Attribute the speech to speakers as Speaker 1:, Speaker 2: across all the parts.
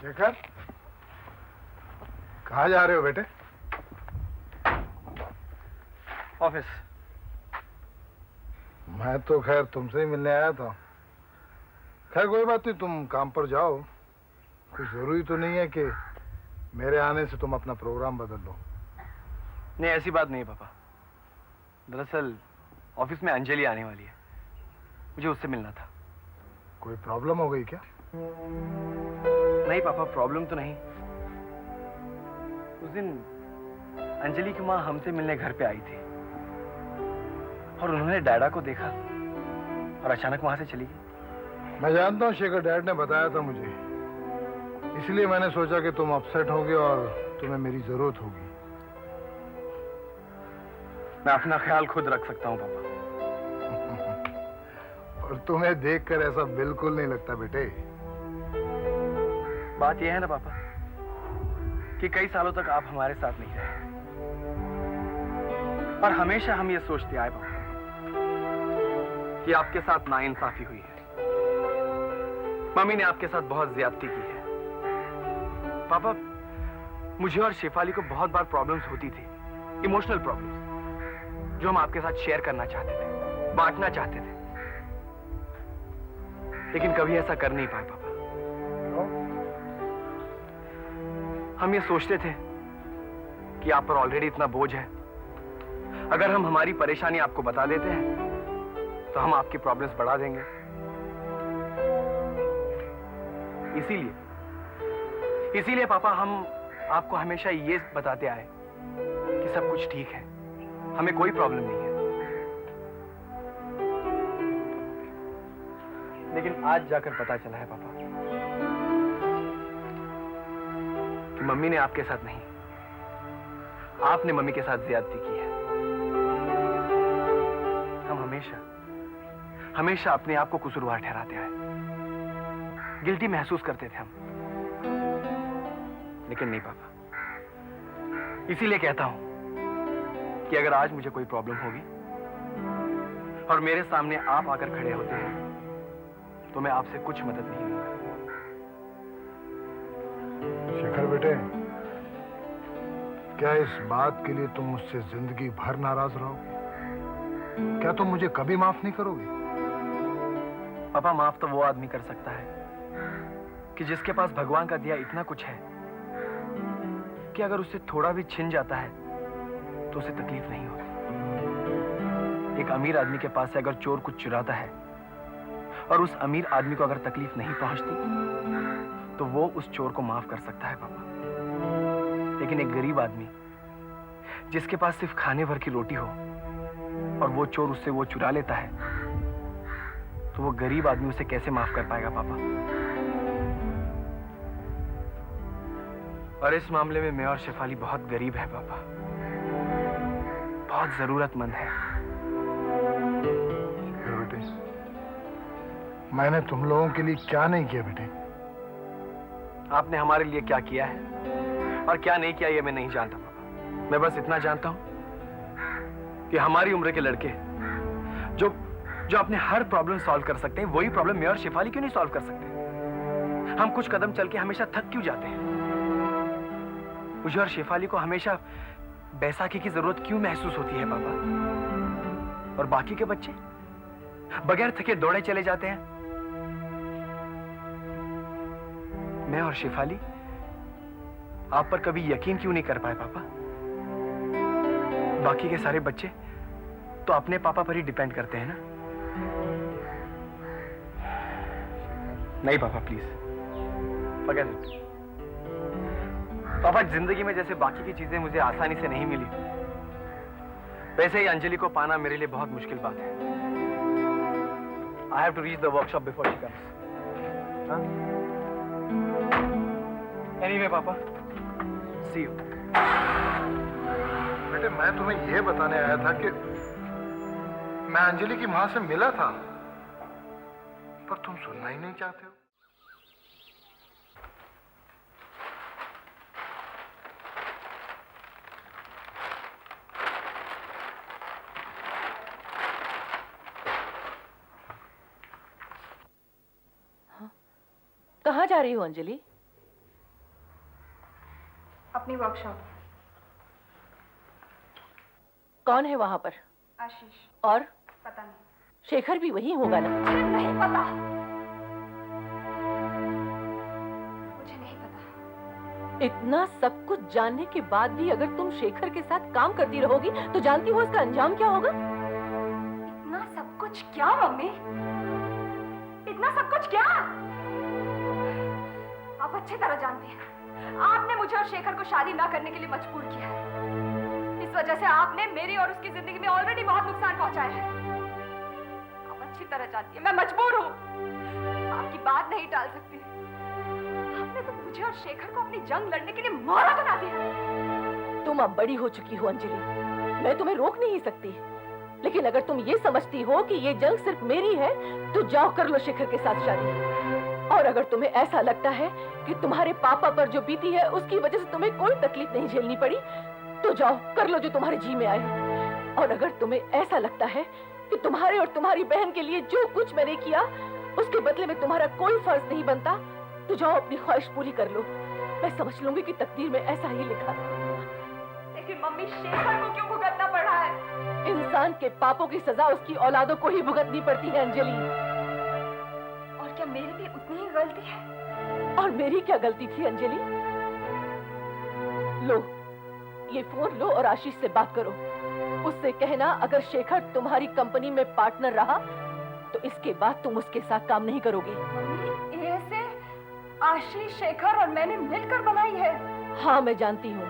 Speaker 1: शेखर, कहाँ जा रहे हो बेटे?
Speaker 2: ऑफिस।
Speaker 1: मैं तो खैर तुमसे ही मिलने आया था। खैर कोई बात नहीं, तुम काम पर जाओ। कुछ जरूरी तो नहीं है कि मेरे आने से तुम अपना प्रोग्राम बदल लो।
Speaker 2: नहीं, ऐसी बात नहीं है पापा। दरअसल ऑफिस में अंजलि आने वाली है, मुझे उससे मिलना था।
Speaker 1: कोई प्रॉब्लम हो गई क्या?
Speaker 2: नहीं पापा, प्रॉब्लम तो नहीं। उस दिन अंजलि की माँ हमसे मिलने घर पे आई थी और उन्होंने डैडा को देखा और अचानक वहां से चली गई।
Speaker 1: मैं जानता हूँ, शेखर डैड ने बताया था मुझे, इसलिए मैंने सोचा कि तुम अपसेट होगे और तुम्हें मेरी जरूरत होगी।
Speaker 2: मैं अपना ख्याल खुद रख सकता हूँ पापा।
Speaker 1: और तुम्हें देखकर ऐसा बिल्कुल नहीं लगता बेटे।
Speaker 2: बात यह है ना पापा कि कई सालों तक आप हमारे साथ नहीं रहे और हमेशा हम ये सोचते आए पापा कि आपके साथ नाइंसाफी हुई है। मम्मी ने आपके साथ बहुत ज्यादती की है। पापा, मुझे और शेफाली को बहुत बार प्रॉब्लम्स होती थी, इमोशनल प्रॉब्लम्स, जो हम आपके साथ शेयर करना चाहते थे, बांटना चाहते थे, लेकिन कभी ऐसा कर नहीं पाए पापा। हम ये सोचते थे कि आप पर ऑलरेडी इतना बोझ है, अगर हम हमारी परेशानी आपको बता देते हैं तो हम आपकी प्रॉब्लम्स बढ़ा देंगे। इसीलिए पापा हम आपको हमेशा ये बताते आए कि सब कुछ ठीक है, हमें कोई प्रॉब्लम नहीं है। लेकिन आज जाकर पता चला है पापा कि मम्मी ने आपके साथ नहीं, आपने मम्मी के साथ ज्यादती की है। हम हमेशा अपने आप को कसूरवार ठहराते आए, गिल्टी महसूस करते थे हम, लेकिन नहीं पापा। इसीलिए कहता हूं कि अगर आज मुझे कोई प्रॉब्लम होगी और मेरे सामने आप आकर खड़े होते हैं तो मैं आपसे कुछ मदद नहीं लूंगा।
Speaker 1: शेखर बेटे, क्या इस बात के लिए तुम मुझसे जिंदगी भर नाराज रहोगे? क्या तुम मुझे कभी माफ नहीं करोगे?
Speaker 2: पापा, माफ तो वो आदमी कर सकता है कि जिसके पास भगवान का दिया इतना कुछ है कि अगर उससे थोड़ा भी छिन जाता है तो उसे तकलीफ नहीं होती। एक अमीर आदमी के पास से अगर चोर कुछ चुराता है और उस अमीर आदमी को अगर तकलीफ नहीं पहुंचती तो वो उस चोर को माफ कर सकता है पापा। लेकिन एक गरीब आदमी जिसके पास सिर्फ खाने भर की रोटी हो और वो चोर उससे वो चुरा लेता है, तो वो गरीब आदमी उसे कैसे माफ कर पाएगा पापा? और इस मामले में मैं और शेफाली बहुत गरीब है पापा, बहुत जरूरतमंद है।
Speaker 1: बेटे, मैंने तुम लोगों के लिए क्या नहीं किया बेटे?
Speaker 2: आपने हमारे लिए क्या किया है और क्या नहीं किया ये मैं नहीं जानता पापा। मैं बस इतना जानता हूं कि हमारी उम्र के लड़के जो अपने हर प्रॉब्लम सॉल्व कर सकते हैं, वही प्रॉब्लम मैं और शेफाली क्यों नहीं सॉल्व कर सकते? हम कुछ कदम चल के हमेशा थक क्यों जाते हैं? मुझे और शेफाली को हमेशा बैसाखी की जरूरत क्यों महसूस होती है पापा? और बाकी के बच्चे बगैर थके दौड़े चले जाते हैं। मैं और शेफाली आप पर कभी यकीन क्यों नहीं कर पाए पापा? बाकी के सारे बच्चे तो अपने पापा पर ही डिपेंड करते हैं ना। नहीं पापा, प्लीज फॉरगेट इट। पापा, जिंदगी में जैसे बाकी की चीजें मुझे आसानी से नहीं मिली, वैसे ही अंजलि को पाना मेरे लिए बहुत मुश्किल बात है। I have to reach the workshop before she comes. Anyway पापा, सी यू।
Speaker 1: बेटे, मैं तुम्हें यह बताने आया था कि मैं अंजलि की मां से मिला था, पर तुम सुनना ही नहीं चाहते हो।
Speaker 3: कहाँ जा रही हो अंजलि? अपनी वर्कशॉप।
Speaker 4: कौन है वहां पर?
Speaker 3: आशीष।
Speaker 4: और
Speaker 3: पता नहीं।
Speaker 4: शेखर भी वही होगा ना?
Speaker 3: मुझे नहीं पता। मुझे नहीं पता।
Speaker 4: इतना सब कुछ जानने के बाद भी अगर तुम शेखर के साथ काम करती रहोगी तो जानती हो इसका अंजाम क्या होगा?
Speaker 3: इतना सब कुछ क्या मम्मी? इतना सब कुछ क्या? आप अच्छी तरह जानते हैं आपने मुझे और शेखर को शादी ना करने के लिए मजबूर किया है। इस वजह से आपने मेरी और उसकी जिंदगी में ऑलरेडी बहुत नुकसान पहुंचाया है। आप अच्छी तरह जानती हैं मैं मजबूर हूं। आपकी बात नहीं टाल सकती। आपने तो मुझे और शेखर को अपनी जंग लड़ने के लिए मारा बना दिया।
Speaker 4: तुम अब बड़ी हो चुकी हो अंजलि, मैं तुम्हें रोक नहीं सकती। लेकिन अगर तुम ये समझती हो कि ये जंग सिर्फ मेरी है तो जाओ कर लो शेखर के साथ शादी। और अगर तुम्हें ऐसा लगता है कि तुम्हारे पापा पर जो बीती है उसकी वजह से तुम्हें कोई तकलीफ नहीं झेलनी पड़ी तो जाओ कर लो जो तुम्हारे जी में आए। और अगर तुम्हें ऐसा लगता है कि तुम्हारे और तुम्हारी बहन के लिए जो कुछ मैंने किया उसके बदले में तुम्हारा कोई फर्ज नहीं बनता तो जाओ अपनी ख्वाहिश पूरी कर लो। मैं समझ लूंगी कि तकदीर में ऐसा ही लिखा।
Speaker 3: लेकिन मम्मी शेखर को क्यों भुगतना पड़ रहा है?
Speaker 4: इंसान के पापों की सजा उसकी औलादों को ही भुगतनी पड़ती है अंजलि।
Speaker 3: और क्या मेरी भी उतनी ही गलती है?
Speaker 4: और मेरी क्या गलती थी अंजलि? लो ये फोन लो और आशीष से बात करो। उससे कहना अगर शेखर तुम्हारी कंपनी में पार्टनर रहा तो इसके बाद तुम उसके साथ काम नहीं करोगी।
Speaker 3: मम्मी ऐसे आशीष शेखर और मैंने मिलकर बनाई है।
Speaker 4: हाँ मैं जानती हूँ।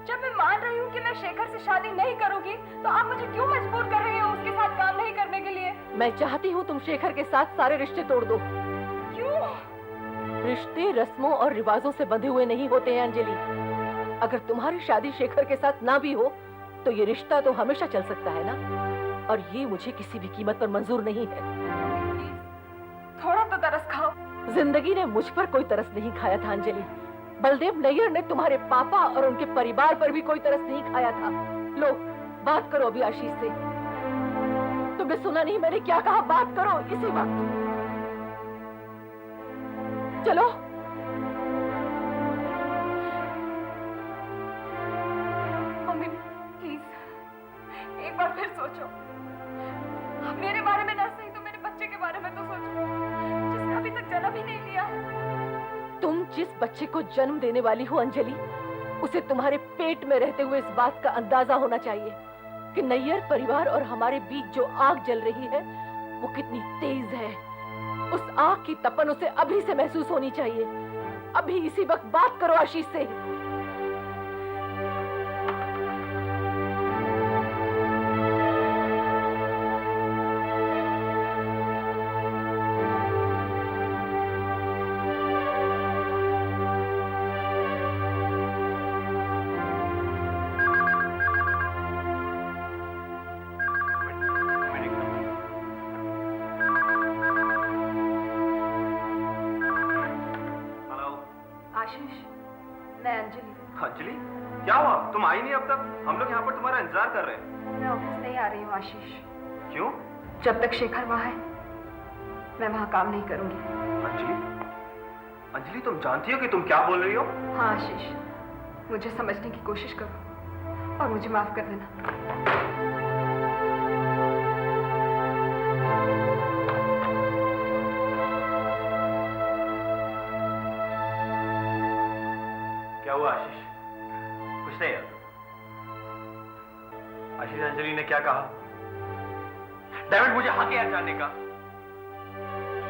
Speaker 3: जब मैं मान रही हूँ कि मैं शेखर से शादी नहीं करूंगी तो आप मुझे क्यों मजबूर कर रही हो उसके साथ काम नहीं करने के लिए?
Speaker 4: मैं चाहती हूँ तुम शेखर के साथ सारे रिश्ते तोड़ दो।
Speaker 3: क्यों?
Speaker 4: रिश्ते रस्मों और रिवाजों से बंधे हुए नहीं होते हैं अंजलि। अगर तुम्हारी शादी शेखर के साथ ना भी हो तो ये रिश्ता तो हमेशा चल सकता है ना। और ये मुझे किसी भी कीमत पर मंजूर नहीं है।
Speaker 3: थोड़ा तो तरस खाओ।
Speaker 4: जिंदगी ने मुझ पर कोई तरस नहीं खाया था अंजलि। बलदेव नैयर ने तुम्हारे पापा और उनके परिवार पर भी कोई तरस नहीं खाया था। लो बात करो अभी आशीष से। तुमने सुना नहीं मैंने क्या कहा? बात करो इसी वक्त। चलो
Speaker 3: मम्मी प्लीज एक बार फिर सोचो। मेरे बारे में ना सही तो मेरे बच्चे के बारे में तो सोचो जिसने अभी तक जन्म ही नहीं लिया।
Speaker 4: तुम जिस बच्चे को जन्म देने वाली हो अंजलि उसे तुम्हारे पेट में रहते हुए इस बात का अंदाजा होना चाहिए कि नैयर परिवार और हमारे बीच जो आग जल रही है वो कितनी तेज है। उस आग की तपन उसे अभी से महसूस होनी चाहिए। अभी इसी वक्त बात करो आशीष से।
Speaker 3: आशीष मैं अंजलि।
Speaker 2: अंजलि क्या हुआ? तुम आई नहीं अब तक? हम लोग यहाँ पर तुम्हारा इंतजार कर रहे हैं।
Speaker 3: मैं ऑफिस नहीं आ रही हूँ आशीष।
Speaker 2: क्यों?
Speaker 3: जब तक शेखर वहां है मैं वहां काम नहीं करूंगी।
Speaker 2: अंजलि अंजलि तुम जानती हो कि तुम क्या बोल रही हो?
Speaker 3: हाँ आशीष मुझे समझने की कोशिश करो और मुझे माफ कर देना।
Speaker 2: क्या हुआ आशीष? कुछ नहीं यार। आशीष अंजलि ने क्या कहा? डैविड मुझे हक है यार जानने का।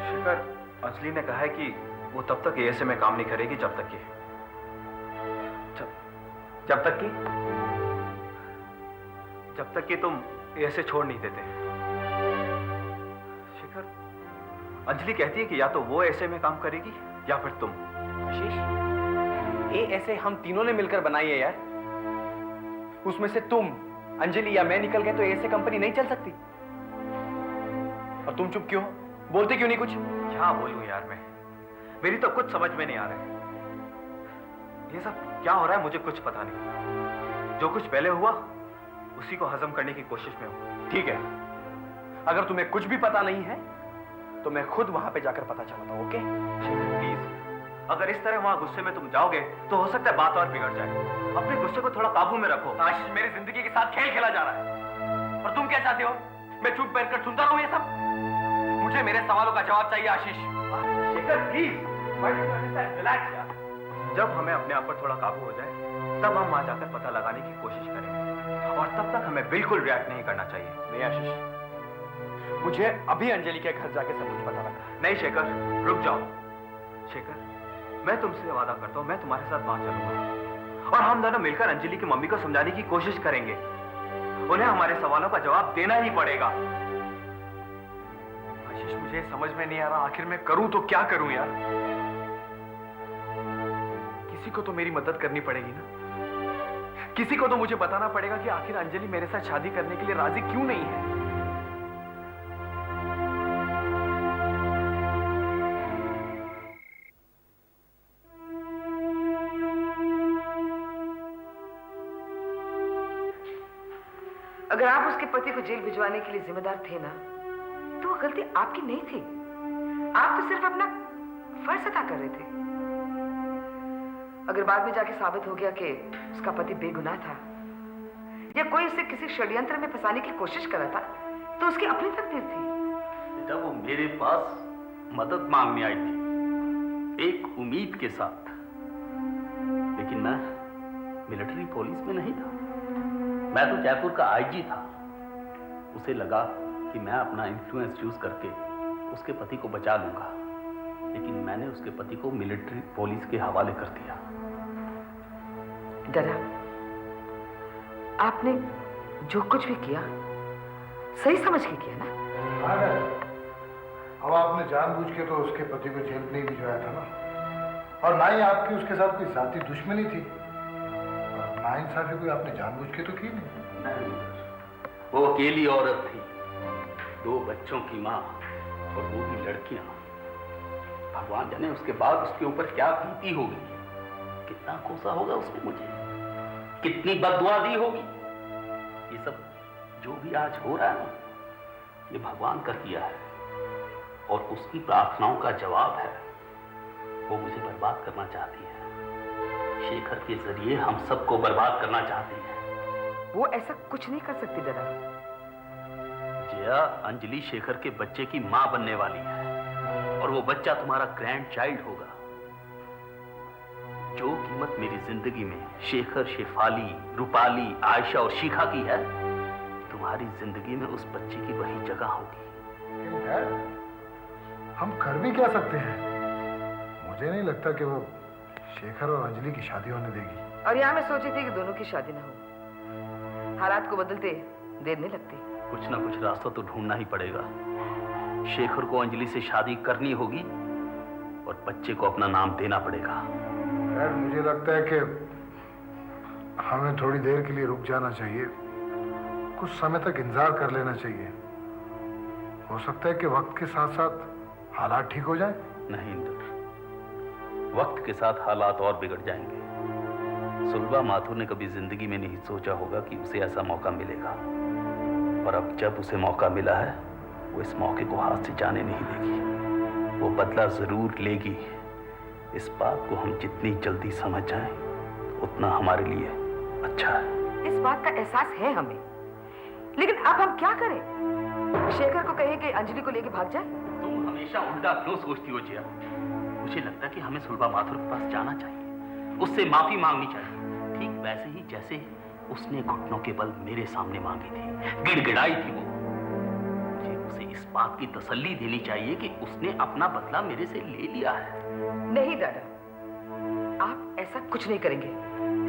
Speaker 2: शेखर अंजलि ने कहा है कि वो तब तक एएसए में काम नहीं करेगी जब तक कि तुम एएसए छोड़ नहीं देते। शेखर अंजलि कहती है कि या तो वो एएसए में काम करेगी या फिर तुम।
Speaker 5: आशीष एएसए हम तीनों ने मिलकर बनाई है यार। उसमें से तुम अंजलि या मैं निकल गए तो एएसए कंपनी नहीं चल सकती। और तुम चुप क्यों? बोलते क्यों नहीं कुछ?
Speaker 2: क्या बोलूं यार मैं? मेरी तो कुछ समझ में नहीं आ रहा है। ये सब क्या हो रहा है मुझे कुछ पता नहीं। जो कुछ पहले हुआ उसी को हजम करने की कोशिश में हूं।
Speaker 5: ठीक है, अगर तुम्हें कुछ भी पता नहीं है तो मैं खुद वहां पे जाकर पता चलाता हूं। ओके
Speaker 2: प्लीज
Speaker 5: अगर इस तरह वहां गुस्से में तुम जाओगे तो हो सकता है बात और बिगड़ जाए। अपने गुस्से को थोड़ा काबू में रखो। आशीष मेरी जिंदगी के साथ खेल खेला जा रहा है और तुम क्या चाहते हो? मैं चुप बैठकर सुनता रहूं ये सब? मुझे मेरे सवालों का जवाब चाहिए आशीष। शेखर प्लीज रिलैक्स यार। जब हमें अपने आप पर थोड़ा काबू हो जाए तब हम वहां जाकर पता लगाने की कोशिश करेंगे और तब तक हमें बिल्कुल रिएक्ट नहीं करना चाहिए। नहीं आशीष, मुझे अभी अंजलि के घर जाके सब कुछ पता लगा। नहीं शेखर, रुक जाओ। शेखर, मैं तुमसे वादा करता हूं मैं तुम्हारे साथ वहां चलूंगा और हम दोनों मिलकर अंजलि की मम्मी को समझाने की कोशिश करेंगे। उन्हें हमारे सवालों का जवाब देना ही पड़ेगा। आशीष, मुझे समझ में नहीं आ रहा आखिर मैं करूं तो क्या करूं यार। किसी को तो मेरी मदद करनी पड़ेगी ना। किसी को तो मुझे बताना पड़ेगा कि आखिर अंजलि मेरे साथ शादी करने के लिए राजी क्यों नहीं है।
Speaker 6: अगर आप उसके पति को जेल भिजवाने के लिए जिम्मेदार थे ना, तो वो गलती आपकी नहीं थी। आप तो सिर्फ अपना फर्ज अदा कर रहे थे। अगर बाद में जाके साबित हो गया कि उसका पति बेगुनाह था या कोई उसे किसी षड्यंत्र में फंसाने की कोशिश कर रहा था, तो उसकी अपनी तकदीर थी।
Speaker 7: बेटा, वो मेरे पास मदद मांगने आई थी एक उम्मीद के साथ, लेकिन मैं मिलिट्री पुलिस में नहीं था। मैं तो जयपुर का आईजी था। उसे लगा कि मैं अपना इन्फ्लुएंस यूज करके उसके पति को बचा लूंगा, लेकिन मैंने उसके पति को मिलिट्री पुलिस के हवाले कर दिया।
Speaker 6: डरा, आपने जो कुछ भी किया सही समझ के किया ना?
Speaker 1: हाँ, अब आपने जानबूझ के तो उसके पति को जेल नहीं भिजवाया था ना, और ना ही आपकी उसके साथ कोई जाती दुश्मनी थी। नाइंसाफी कोई आपने जानबूझ के तो की नहीं।
Speaker 7: वो अकेली औरत थी, 2 बच्चों की माँ, और वो भी लड़कियां। भगवान जाने उसके बाद उसके ऊपर क्या बीती होगी, कितना कोसा होगा उसने मुझे, कितनी बददुआ दी होगी। ये सब जो भी आज हो रहा है ना, ये भगवान का किया है और उसकी प्रार्थनाओं का जवाब है। वो मुझे बर्बाद करना चाहती है। शेखर के जरिए हम सबको बर्बाद करना चाहती है।
Speaker 6: वो ऐसा कुछ नहीं कर सकती डरा।
Speaker 7: जया, अंजलि शेखर के बच्चे की मां बनने वाली है और वो बच्चा तुम्हारा ग्रैंड चाइल्ड होगा। जो कीमत मेरी जिंदगी में शेखर, शेफाली, रूपाली, आयशा और शिखा की है, तुम्हारी जिंदगी में उस बच्चे की वही जगह होगी।
Speaker 1: हम कर भी क्या सकते हैं? मुझे नहीं लगता कि वो शेखर और अंजलि की शादी होने देगी।
Speaker 6: और यहाँ मैं सोची थी कि दोनों की शादी ना हो। हालात को बदलते देर नहीं लगती।
Speaker 7: कुछ ना कुछ रास्ता तो ढूंढना ही पड़ेगा। शेखर को अंजलि से शादी करनी होगी और बच्चे को अपना नाम देना पड़ेगा।
Speaker 1: यार, मुझे लगता है कि हमें थोड़ी देर के लिए रुक जाना चाहिए, कुछ समय तक इंतजार कर लेना चाहिए। हो सकता है कि वक्त के साथ साथ हालात ठीक हो जाए।
Speaker 7: नहीं इंदर, वक्त के साथ हालात और बिगड़ जाएंगे। सुलभा माथुर ने कभी जिंदगी में नहीं सोचा होगा कि उसे ऐसा मौका मिलेगा, और अब जब उसे मौका मिला है, वो इस मौके को हाथ से जाने नहीं देगी। वो बदला जरूर लेगी। इस बात को हम जितनी जल्दी समझ जाएं, उतना हमारे लिए अच्छा है।
Speaker 6: इस बात का एहसास है हमें, लेकिन अब हम क्या करें? शेखर को कहें कि अंजलि को लेके भाग जाए?
Speaker 7: तुम हमेशा उल्टा क्यों सोचती हो जिया? मुझे लगता है कि हमें सुलभा माथुर के पास जाना चाहिए, उससे माफी मांगनी चाहिए, ठीक वैसे ही जैसे उसने घुटनों के बल मेरे सामने मांगी थी, गिड़गिड़ाई थी वो। मुझे उसे इस बात की तसल्ली देनी चाहिए कि उसने अपना बदला मेरे से ले लिया है।
Speaker 6: नहीं दादा, आप ऐसा कुछ नहीं करेंगे।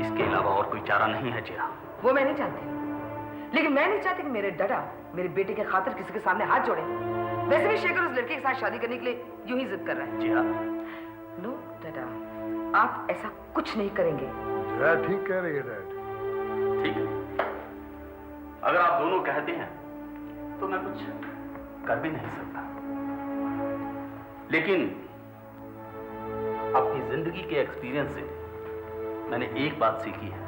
Speaker 7: इसके अलावा और कोई चारा नहीं है जिया।
Speaker 6: वो मैं नहीं जानती, लेकिन मैं नहीं चाहती कि मेरे डडा मेरे बेटे के खातिर किसी के सामने हाथ जोड़े। वैसे भी शेखर उस लड़के के साथ शादी करने के लिए यूं ही जिद कर रहा है।
Speaker 7: जिया,
Speaker 6: नो डडा, आप ऐसा कुछ नहीं करेंगे।
Speaker 1: जया ठीक कह रही है डैड।
Speaker 7: ठीक है, अगर आप दोनों कहते हैं तो मैं कुछ कर भी नहीं सकता, लेकिन अपनी जिंदगी के एक्सपीरियंस से मैंने एक बात सीखी है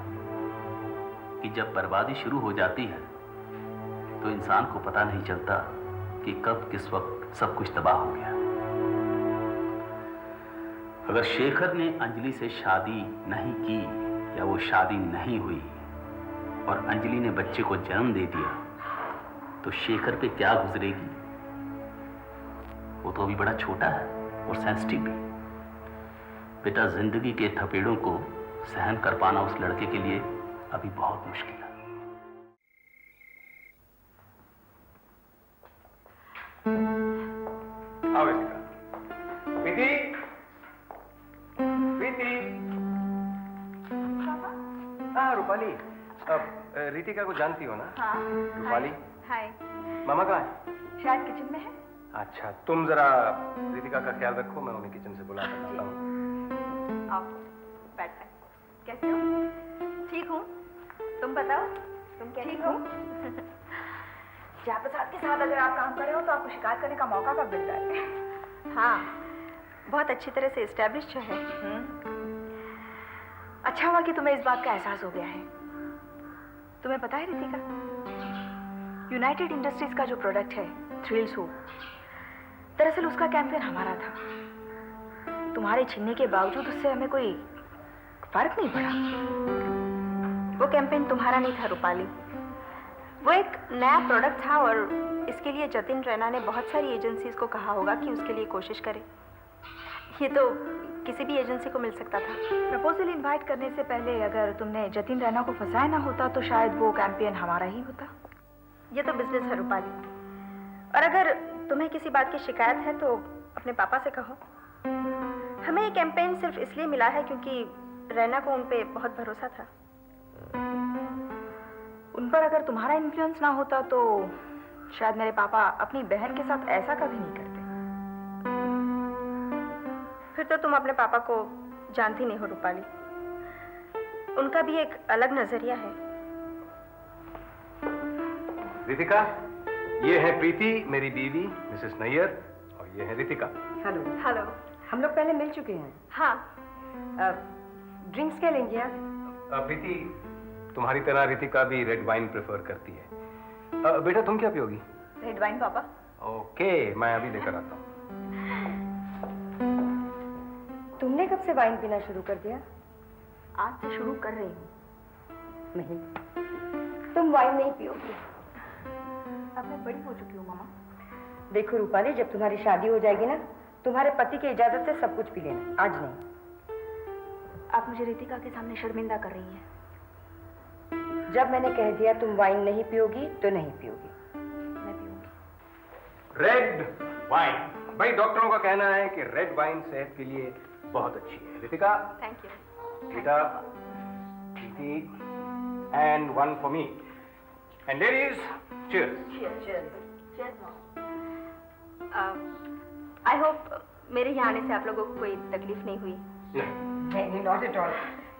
Speaker 7: कि जब बर्बादी शुरू हो जाती है तो इंसान को पता नहीं चलता कि कब किस वक्त सब कुछ तबाह हो गया। अगर शेखर ने अंजलि से शादी नहीं की या वो शादी नहीं हुई और अंजलि ने बच्चे को जन्म दे दिया तो शेखर पे क्या गुजरेगी? वो तो अभी बड़ा छोटा है और सेंसिटिव भी। बेटा, जिंदगी के थपेड़ों को सहन कर पाना उस लड़के के लिए अभी बहुत मुश्किल है।
Speaker 5: आओ इसका। प्रीति, प्रीति। हाँ रूपाली, अब रितिका को जानती हो ना?
Speaker 3: हाँ।
Speaker 5: रूपाली।
Speaker 3: हाय।
Speaker 5: मामा कहाँ है?
Speaker 3: शायद किचन में है।
Speaker 5: अच्छा, तुम जरा रितिका का ख्याल रखो, मैं उन्हें किचन से बुला कर लाता हूँ।
Speaker 3: आओ, बैठ। कैसे हो? ठीक हूँ। तुम बताओ, तुम कैसी हो? प्रसाद के साथ अगर आप काम कर रहे हो तो आपको शिकायत करने का मौका कब मिलता है? हाँ, बहुत अच्छी तरह से एस्टेब्लिश है। अच्छा हुआ कि तुम्हें इस बात का एहसास हो गया है। तुम्हें पता है रितिका, यूनाइटेड इंडस्ट्रीज का जो प्रोडक्ट है थ्रिल सूप, दरअसल उसका कैंपेन हमारा था। तुम्हारे छीनने के बावजूद उससे हमें कोई फर्क नहीं पड़ा। वो कैंपेन तुम्हारा नहीं था रूपाली, वो एक नया प्रोडक्ट था और इसके लिए जतिन रैना ने बहुत सारी एजेंसीज को कहा होगा कि उसके लिए कोशिश करे। ये तो किसी भी एजेंसी को मिल सकता था। प्रपोजल इनवाइट करने से पहले अगर तुमने जतिन रैना को फंसाया ना होता तो शायद वो कैंपेन हमारा ही होता। ये तो बिजनेस है रूपाली, और अगर तुम्हें किसी बात की शिकायत है तो अपने पापा से कहो। हमें ये कैंपेन सिर्फ इसलिए मिला है क्योंकि रैना को उन पे बहुत भरोसा था। उन पर अगर तुम्हारा इन्फ्लुएंस ना होता तो शायद मेरे पापा अपनी बहन के साथ ऐसा कभी नहीं करते। फिर तो तुम अपने पापा को जानती नहीं हो रूपाली, उनका भी एक अलग नजरिया है।
Speaker 5: रितिका, ये है प्रीति, मेरी बीवी मिसेस नैयर, और ये है रितिका।
Speaker 6: हेलो।
Speaker 3: हेलो।
Speaker 6: हम लोग पहले मिल चुके हैं।
Speaker 3: हाँ।
Speaker 6: ड्रिंक्स क्या लेंगे आप?
Speaker 5: प्रीति, तुम्हारी तरह रितिका भी रेड वाइन प्रेफर करती है। बेटा, तुम क्या पियोगी?
Speaker 3: रेड वाइन पापा।
Speaker 5: ओके, मैं अभी लेकर आता हूँ।
Speaker 6: तुमने कब से वाइन पीना शुरू कर दिया?
Speaker 3: आज से शुरू कर रही हूँ।
Speaker 6: नहीं, तुम वाइन नहीं पियोगी।
Speaker 3: अब मैं बड़ी हो चुकी हूँ मामा।
Speaker 6: देखो रूपाली, जब तुम्हारी शादी हो जाएगी ना, तुम्हारे पति की इजाजत से सब कुछ पी लेना, आज नहीं।
Speaker 3: आप मुझे रितिका के सामने शर्मिंदा कर रही हैं।
Speaker 6: जब मैंने कह दिया तुम वाइन नहीं पियोगी तो नहीं पियोगी।
Speaker 3: मैं पीऊंगी।
Speaker 5: रेड वाइन, भाई डॉक्टरों का कहना है कि रेड वाइन सेहत के लिए बहुत अच्छी है। Ritika,
Speaker 3: thank you.
Speaker 5: बेटा, Preeti, and one for me. And ladies, cheers.
Speaker 3: I hope मेरे यहाँ आने से आप लोगों को कोई तकलीफ नहीं हुई।
Speaker 6: नहीं, नॉट एट ऑल।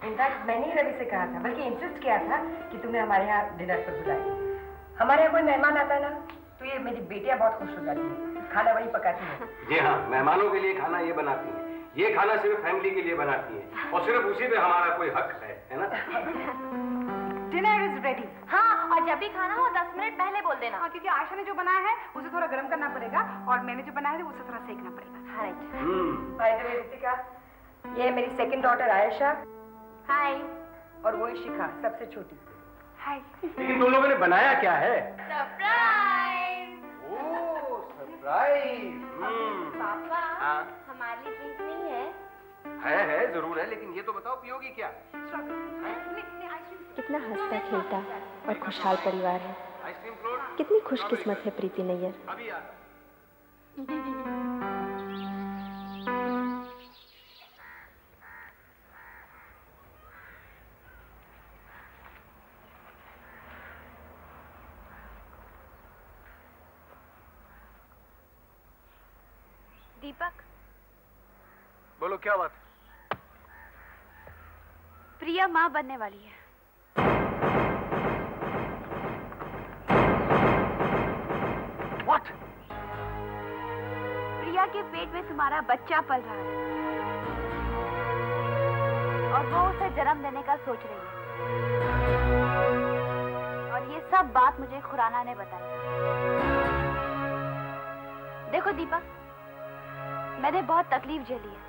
Speaker 6: इनफैक्ट मैंने ही रवि से कहा था, बल्कि इंसिस्ट किया था कि तुम्हें हमारे यहाँ डिनर पर बुलाए। हमारे यहाँ कोई मेहमान आता है ना तो ये मेरी बेटियाँ बहुत खुश हो जाती हैं, खाना वही पकाती हैं।
Speaker 5: जी हाँ, मेहमानों के लिए खाना ये बनाती हैं। ये खाना सिर्फ फैमिली के लिए बनाती हैं और सिर्फ उसी पे हमारा कोई हक है ना?
Speaker 6: Dinner is ready.
Speaker 3: हाँ, और जब भी खाना हो 10 मिनट पहले बोल देना।
Speaker 6: हाँ, क्योंकि आयशा ने जो बनाया है उसे थोड़ा गर्म करना पड़ेगा और मैंने जो बनाया है उसे थोड़ा सेकना पड़ेगा।
Speaker 3: Right.
Speaker 6: By the way Ritika, ये है मेरी सेकंड डॉटर आयशा,
Speaker 3: हाय।
Speaker 6: और वो शिखा, सबसे छोटी।
Speaker 3: हाय।
Speaker 5: लेकिन तुम लोगों ने बनाया क्या है?
Speaker 3: सरप्राइज।
Speaker 5: ओह, सरप्राइज।
Speaker 3: पापा,
Speaker 5: हाँ?
Speaker 3: हमारे लिए ड्रिंक नहीं है?
Speaker 5: है जरूर है, लेकिन ये तो बताओ पियोगी क्या?
Speaker 8: कितना हंसता खेलता और खुशहाल परिवार है।
Speaker 5: Ice cream float?
Speaker 8: कितनी खुशकिस्मत है प्रीति नैयर।
Speaker 5: अभी आ।
Speaker 3: दीपक,
Speaker 5: बोलो, क्या बात?
Speaker 3: प्रिया माँ बनने वाली है।
Speaker 5: What?
Speaker 3: प्रिया के पेट में तुम्हारा बच्चा पल रहा है और वो उसे जन्म देने का सोच रही है। और ये सब बात मुझे खुराना ने बताई। देखो दीपक, मैंने बहुत तकलीफ झेली है,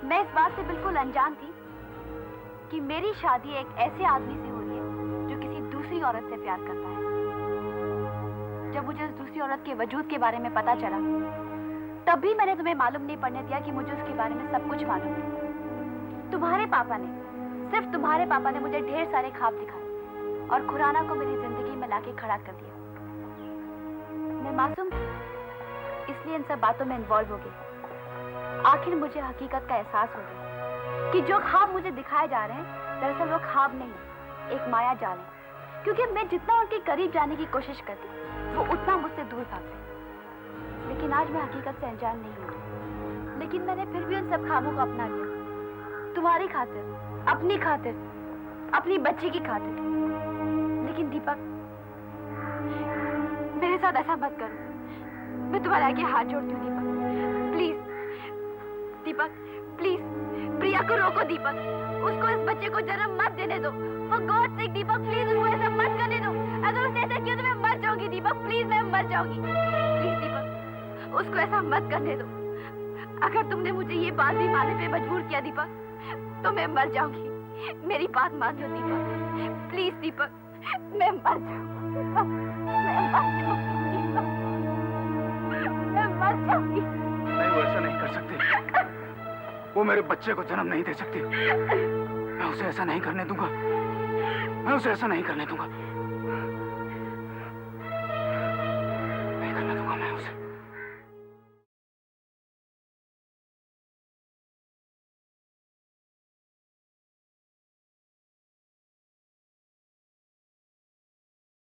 Speaker 3: मैं इस बात से बिल्कुल अनजान थी कि मेरी शादी एक ऐसे आदमी से हो रही है जो किसी दूसरी औरत से प्यार करता है। जब मुझे उस दूसरी औरत के वजूद के बारे में पता चला, तब भी मैंने तुम्हें मालूम नहीं पड़ने दिया कि मुझे उसके बारे में सब कुछ मालूम है। तुम्हारे पापा ने, सिर्फ तुम्हारे पापा ने मुझे ढेर सारे ख्वाब दिखाए और खुराना को मेरी जिंदगी में लाके खड़ा कर दिया। मैं मासूम थी, इसलिए इन सब बातों में इन्वॉल्व हो गई। आखिर मुझे हकीकत का एहसास हो गया कि जो ख्वाब मुझे दिखाए जा रहे हैं, दरअसल वो ख्वाब नहीं, एक माया जाल है। क्योंकि मैं जितना उनके करीब जाने की कोशिश करती, वो उतना मुझसे दूर भागते। लेकिन आज मैं हकीकत से अनजान नहीं हूँ, लेकिन मैंने फिर भी उन सब ख्वाबों को अपना लिया, तुम्हारी खातिर, अपनी खातिर, अपनी बच्ची की खातिर। लेकिन दीपक, मेरे साथ ऐसा मत करो। मैं तुम्हारे आगे हाथ जोड़ती हूँ दीपक, प्लीज दीपक, प्लीज। प्रिया को रोको दीपक, उसको इस बच्चे को जन्म मत देने दो। For God's sake Deepak, please उसको ऐसा मत करने दो। अगर उसने ऐसा किया तो मैं मर जाऊंगी दीपक, प्लीज मैं मर जाऊंगी। प्लीज दीपक, उसको ऐसा मत करने दो। अगर तुमने मुझे ये बात भी मानने पे मजबूर किया दीपक, तो मैं मर जाऊंगी। मेरी बात मान लो दीपक, प्लीज दीपक, मैं मर जाऊंगी, मैं मर जाऊंगी दीपक, मैं मर जाऊंगी।
Speaker 7: नहीं, वो ऐसा नहीं कर सकती। वो मेरे बच्चे को जन्म नहीं दे सकती। मैं उसे ऐसा नहीं करने दूंगा, मैं उसे ऐसा नहीं करने दूंगा।